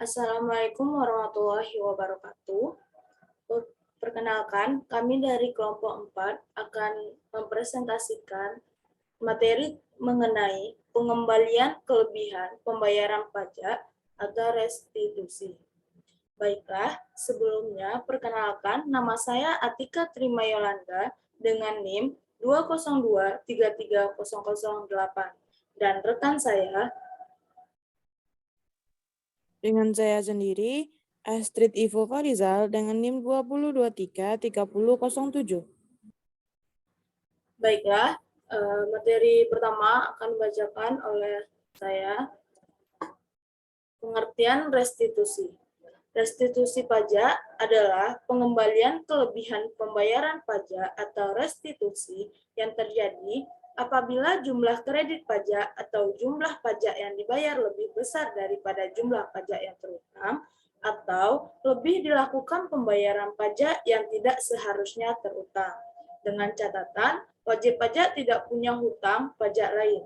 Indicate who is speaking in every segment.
Speaker 1: Assalamualaikum warahmatullahi wabarakatuh. Perkenalkan, kami dari kelompok 4 akan mempresentasikan materi mengenai pengembalian kelebihan pembayaran pajak atau restitusi. Baiklah, sebelumnya perkenalkan nama saya Atika Trima Yolanda dengan NIM 2023308 dan rekan saya
Speaker 2: Dengan saya sendiri, Astrid Ivo Farizal dengan NIM 20233007.
Speaker 1: Baiklah, materi pertama akan dibacakan oleh saya, pengertian restitusi. Restitusi pajak adalah pengembalian kelebihan pembayaran pajak atau restitusi yang terjadi apabila jumlah kredit pajak atau jumlah pajak yang dibayar lebih besar daripada jumlah pajak yang terutang, atau lebih dilakukan pembayaran pajak yang tidak seharusnya terutang. Dengan catatan, wajib pajak tidak punya hutang pajak lain.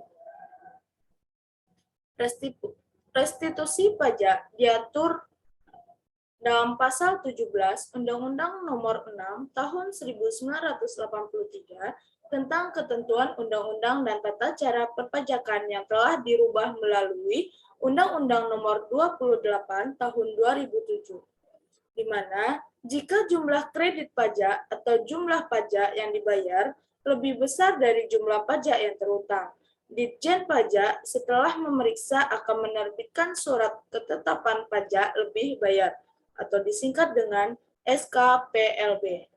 Speaker 1: Restitusi pajak diatur dalam Pasal 17 Undang-Undang Nomor 6 Tahun 1983 tentang ketentuan undang-undang dan tata cara perpajakan yang telah dirubah melalui Undang-Undang Nomor 28 Tahun 2007, di mana jika jumlah kredit pajak atau jumlah pajak yang dibayar lebih besar dari jumlah pajak yang terutang, Ditjen Pajak setelah memeriksa akan menerbitkan surat ketetapan pajak lebih bayar atau disingkat dengan SKPLB.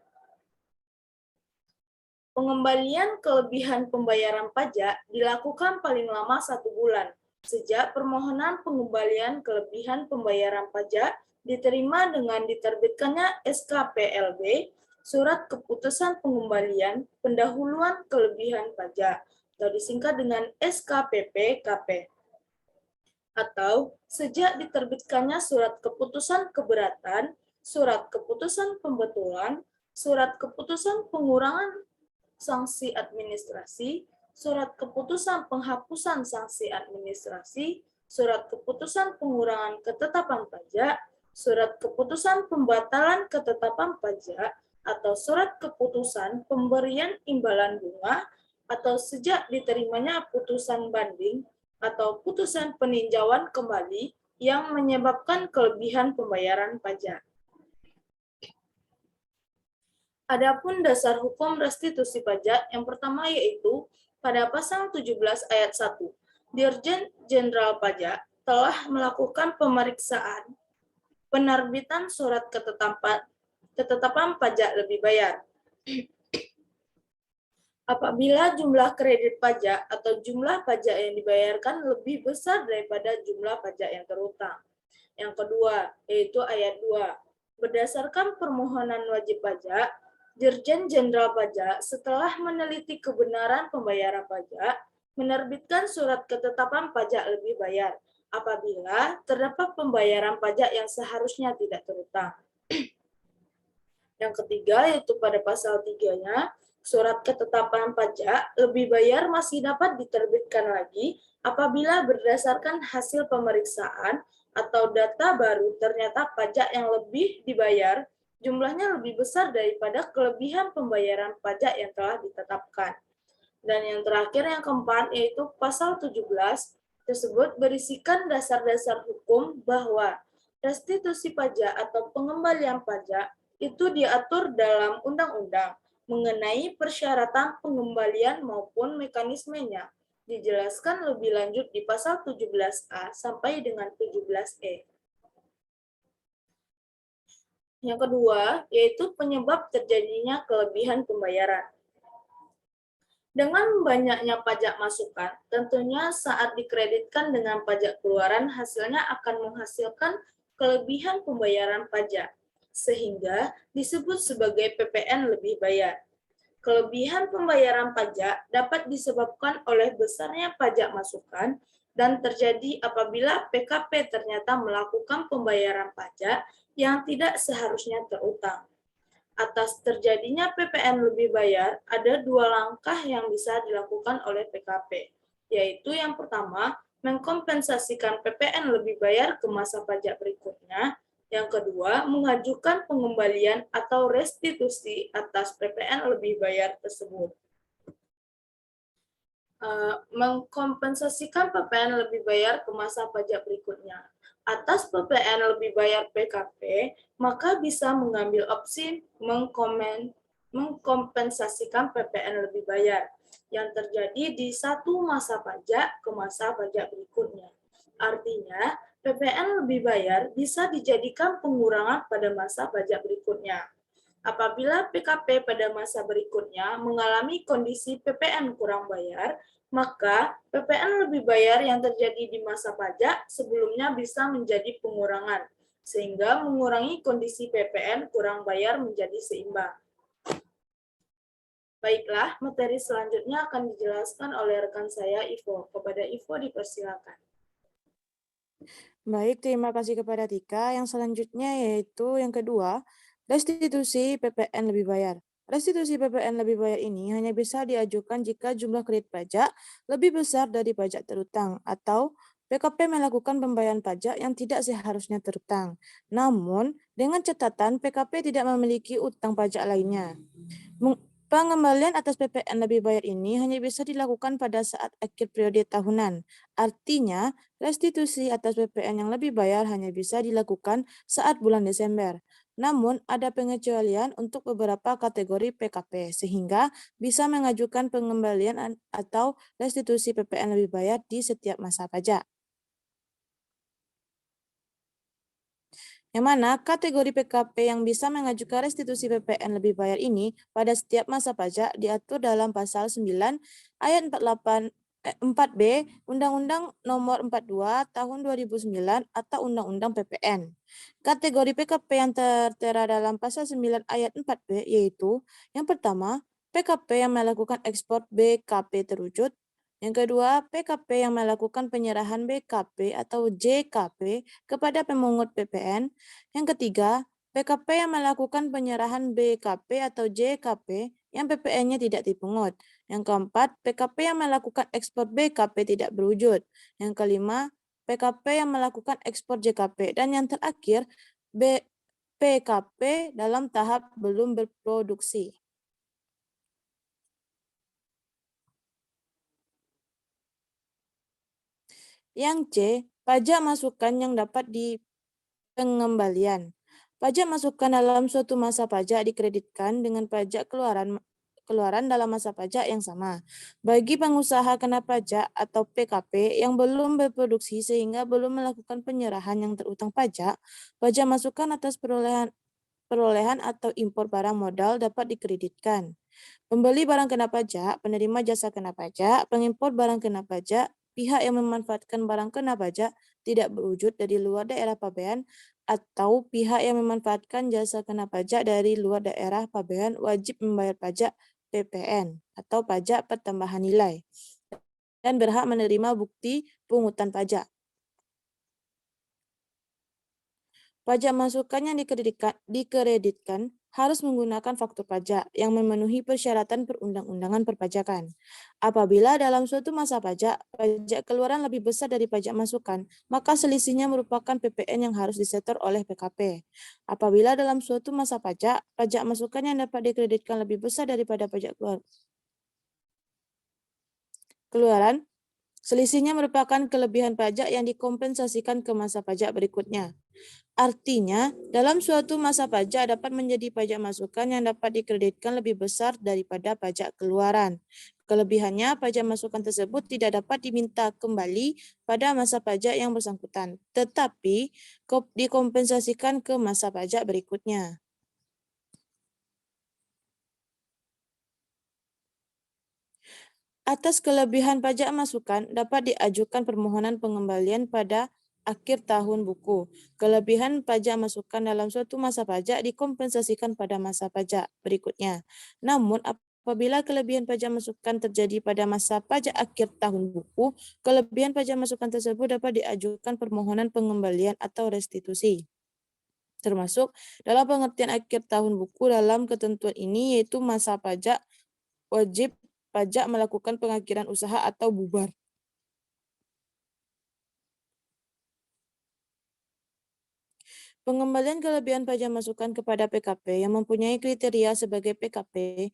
Speaker 1: Pengembalian kelebihan pembayaran pajak dilakukan paling lama 1 bulan sejak permohonan pengembalian kelebihan pembayaran pajak diterima dengan diterbitkannya SKPLB, Surat Keputusan Pengembalian Pendahuluan Kelebihan Pajak, atau disingkat dengan SKPP-KP. Atau sejak diterbitkannya Surat Keputusan Keberatan, Surat Keputusan Pembetulan, Surat Keputusan Pengurangan Sanksi Administrasi, Surat Keputusan Penghapusan Sanksi Administrasi, Surat Keputusan Pengurangan Ketetapan Pajak, Surat Keputusan Pembatalan Ketetapan Pajak, atau Surat Keputusan Pemberian Imbalan Bunga, atau sejak diterimanya putusan banding atau putusan peninjauan kembali yang menyebabkan kelebihan pembayaran pajak. Adapun dasar hukum restitusi pajak yang pertama yaitu pada pasal 17 ayat 1, Dirjen Jenderal Pajak telah melakukan pemeriksaan penerbitan surat ketetapan pajak lebih bayar. Apabila jumlah kredit pajak atau jumlah pajak yang dibayarkan lebih besar daripada jumlah pajak yang terutang. Yang kedua, yaitu ayat 2. Berdasarkan permohonan wajib pajak, Dirjen Jenderal Pajak setelah meneliti kebenaran pembayaran pajak, menerbitkan surat ketetapan pajak lebih bayar apabila terdapat pembayaran pajak yang seharusnya tidak terutang. Yang ketiga, yaitu pada pasal 3-nya, surat ketetapan pajak lebih bayar masih dapat diterbitkan lagi apabila berdasarkan hasil pemeriksaan atau data baru ternyata pajak yang lebih dibayar jumlahnya lebih besar daripada kelebihan pembayaran pajak yang telah ditetapkan. Dan yang terakhir, yang keempat, yaitu pasal 17 tersebut berisikan dasar-dasar hukum bahwa restitusi pajak atau pengembalian pajak itu diatur dalam undang-undang mengenai persyaratan pengembalian maupun mekanismenya. Dijelaskan lebih lanjut di pasal 17A sampai dengan 17E. Yang kedua, yaitu penyebab terjadinya kelebihan pembayaran. Dengan banyaknya pajak masukan, tentunya saat dikreditkan dengan pajak keluaran, hasilnya akan menghasilkan kelebihan pembayaran pajak, sehingga disebut sebagai PPN lebih bayar. Kelebihan pembayaran pajak dapat disebabkan oleh besarnya pajak masukan dan terjadi apabila PKP ternyata melakukan pembayaran pajak yang tidak seharusnya terutang. Atas terjadinya PPN lebih bayar, ada 2 langkah yang bisa dilakukan oleh PKP, yaitu yang pertama, mengkompensasikan PPN lebih bayar ke masa pajak berikutnya. Yang kedua, mengajukan pengembalian atau restitusi atas PPN lebih bayar tersebut. Mengkompensasikan PPN lebih bayar ke masa pajak berikutnya. Atas PPN lebih bayar PKP, maka bisa mengambil opsi mengkompensasikan PPN lebih bayar yang terjadi di satu masa pajak ke masa pajak berikutnya. Artinya, PPN lebih bayar bisa dijadikan pengurangan pada masa pajak berikutnya. Apabila PKP pada masa berikutnya mengalami kondisi PPN kurang bayar, maka PPN lebih bayar yang terjadi di masa pajak sebelumnya bisa menjadi pengurangan, sehingga mengurangi kondisi PPN kurang bayar menjadi seimbang. Baiklah, materi selanjutnya akan dijelaskan oleh rekan saya, Ivo. Kepada Ivo dipersilakan.
Speaker 2: Baik, terima kasih kepada Tika. Yang selanjutnya yaitu yang kedua, restitusi PPN lebih bayar. Restitusi PPN lebih bayar ini hanya bisa diajukan jika jumlah kredit pajak lebih besar dari pajak terutang atau PKP melakukan pembayaran pajak yang tidak seharusnya terutang. Namun, dengan catatan PKP tidak memiliki utang pajak lainnya. Pengembalian atas PPN lebih bayar ini hanya bisa dilakukan pada saat akhir periode tahunan. Artinya, restitusi atas PPN yang lebih bayar hanya bisa dilakukan saat bulan Desember. Namun, ada pengecualian untuk beberapa kategori PKP, sehingga bisa mengajukan pengembalian atau restitusi PPN lebih bayar di setiap masa pajak. Yang mana kategori PKP yang bisa mengajukan restitusi PPN lebih bayar ini pada setiap masa pajak diatur dalam pasal 9 ayat 4B Undang-Undang Nomor 42 Tahun 2009 atau Undang-Undang PPN. Kategori PKP yang tertera dalam pasal 9 ayat 4B yaitu yang pertama, PKP yang melakukan ekspor BKP terwujud. Yang kedua, PKP yang melakukan penyerahan BKP atau JKP kepada pemungut PPN. Yang ketiga, PKP yang melakukan penyerahan BKP atau JKP yang PPN-nya tidak dipungut. Yang keempat, PKP yang melakukan ekspor BKP tidak berwujud. Yang kelima, PKP yang melakukan ekspor JKP. Dan yang terakhir, PKP dalam tahap belum berproduksi. Yang C, pajak masukan yang dapat di pengembalian. Pajak masukan dalam suatu masa pajak dikreditkan dengan pajak keluaran dalam masa pajak yang sama. Bagi pengusaha kena pajak atau PKP yang belum berproduksi sehingga belum melakukan penyerahan yang terutang pajak masukan atas perolehan atau impor barang modal dapat dikreditkan. Pembeli barang kena pajak, penerima jasa kena pajak, pengimpor barang kena pajak, pihak yang memanfaatkan barang kena pajak tidak berwujud dari luar daerah pabean atau pihak yang memanfaatkan jasa kena pajak dari luar daerah pabean wajib membayar pajak PPN atau pajak pertambahan nilai dan berhak menerima bukti pungutan pajak. Pajak masukan yang dikreditkan harus menggunakan faktur pajak yang memenuhi persyaratan perundang-undangan perpajakan. Apabila dalam suatu masa pajak keluaran lebih besar dari pajak masukan, maka selisihnya merupakan PPN yang harus disetor oleh PKP. Apabila dalam suatu masa pajak masukan yang dapat dikreditkan lebih besar daripada pajak keluaran, selisihnya merupakan kelebihan pajak yang dikompensasikan ke masa pajak berikutnya. Artinya, dalam suatu masa pajak dapat menjadi pajak masukan yang dapat dikreditkan lebih besar daripada pajak keluaran. Kelebihannya, pajak masukan tersebut tidak dapat diminta kembali pada masa pajak yang bersangkutan, tetapi dikompensasikan ke masa pajak berikutnya. Atas kelebihan pajak masukan dapat diajukan permohonan pengembalian pada akhir tahun buku. Kelebihan pajak masukan dalam suatu masa pajak dikompensasikan pada masa pajak berikutnya. Namun, apabila kelebihan pajak masukan terjadi pada masa pajak akhir tahun buku, kelebihan pajak masukan tersebut dapat diajukan permohonan pengembalian atau restitusi. Termasuk dalam pengertian akhir tahun buku dalam ketentuan ini yaitu masa pajak wajib pajak melakukan pengakhiran usaha atau bubar. Pengembalian kelebihan pajak masukan kepada PKP yang mempunyai kriteria sebagai PKP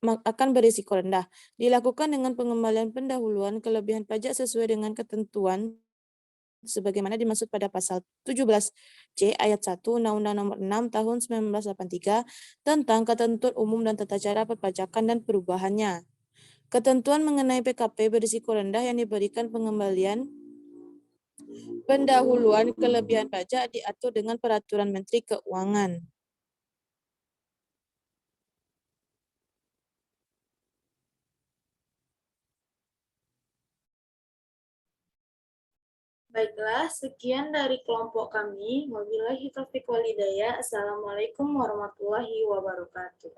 Speaker 2: akan berisiko rendah. Dilakukan dengan pengembalian pendahuluan kelebihan pajak sesuai dengan ketentuan sebagaimana dimaksud pada pasal 17C ayat 1 Undang-Undang Nomor 6 Tahun 1983 tentang ketentuan umum dan tata cara perpajakan dan perubahannya. Ketentuan mengenai PKP berisiko rendah yang diberikan pengembalian pendahuluan kelebihan pajak diatur dengan Peraturan Menteri Keuangan.
Speaker 1: Baiklah, sekian dari kelompok kami. Wabillahi taufiq wal hidayah. Assalamualaikum warahmatullahi wabarakatuh.